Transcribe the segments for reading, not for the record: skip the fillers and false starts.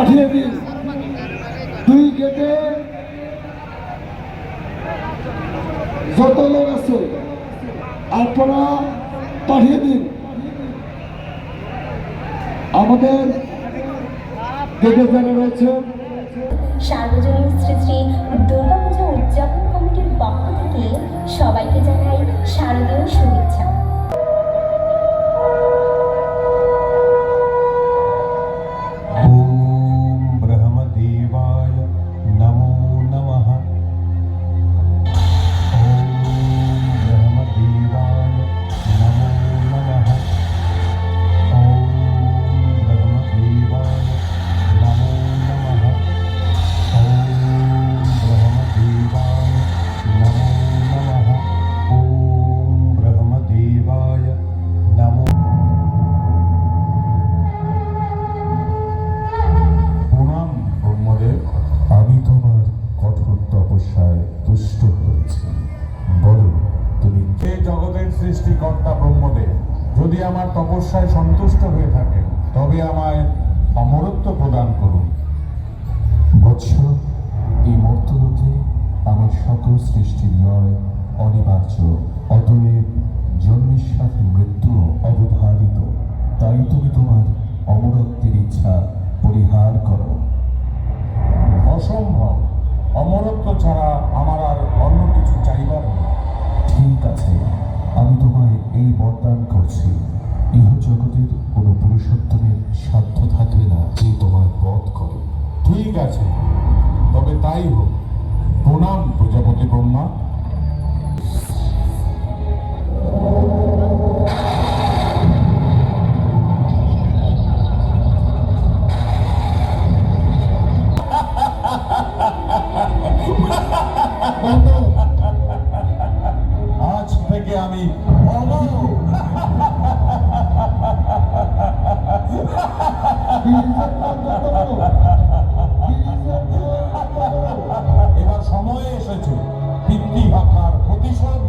পাঠিয়ে দিন। দুই গেটে যত লোক আছে আপনারা পাঠিয়ে দিন। আমাদের গেটে যারা রয়েছে সার্বজনীন শ্রী শ্রী দুর্গাপূজা উদযাপন কমিটির পক্ষ থেকে সবাইকে জানাই শারদীয় শুভেচ্ছা। সৃষ্টিকর্তা ব্রহ্মদেব যদি আমার তপস্যায় সন্তুষ্ট হয়ে থাকেন তবে আমায় অমরত্ব প্রদান করুন। বৎস, এই মর্তলোকে আমার সকল সৃষ্টির লয় অনিবার্য, অতএব জন্মের সাথে মৃত্যু অবধারিত। তাই তুমি তোমার অমরত্বের ইচ্ছা পরিহার করো। অসম্ভব, অমরত্ব ছাড়া আমার আর অন্য কিছু চাইবার নেই। ঠিক আছে, আমি তোমায় এই বরদান করছি। ইহ জগতের কোনো পুরুষোত্তমের সাধ্য থাকবে না যে তোমার বধ করে। ঠিক আছে, তবে তাই হোক। প্রণাম প্রজাপতি ব্রহ্মা। আজ থেকে আমি অমর। এবার সময় এসেছে পিতৃহত্যার প্রতিশোধ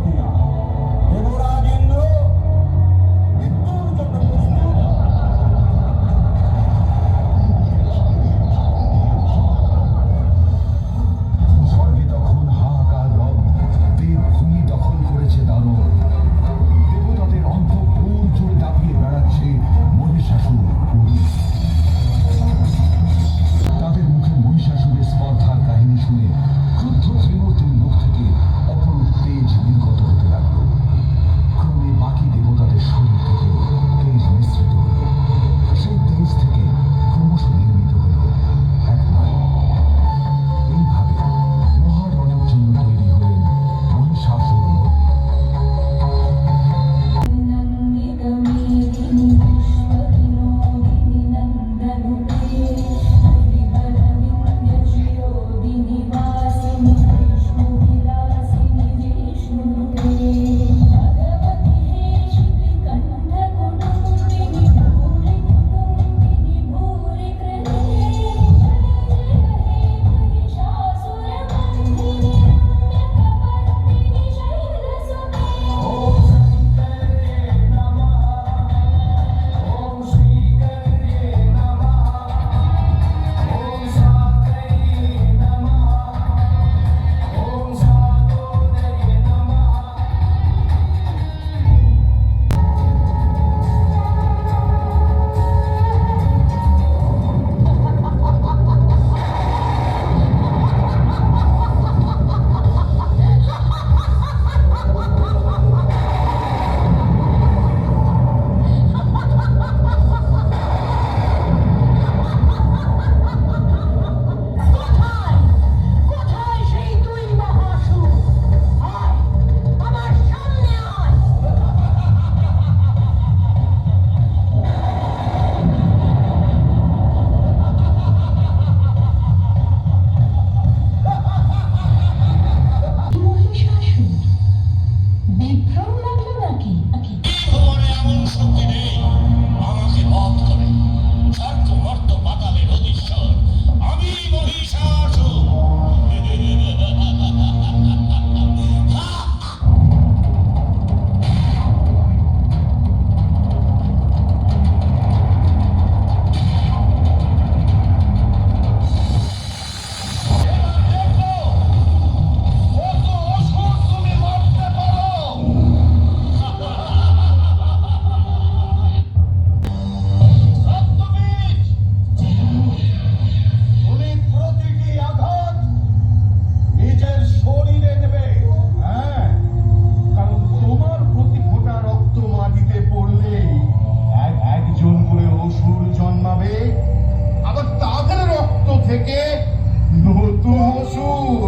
শুধু আসুক।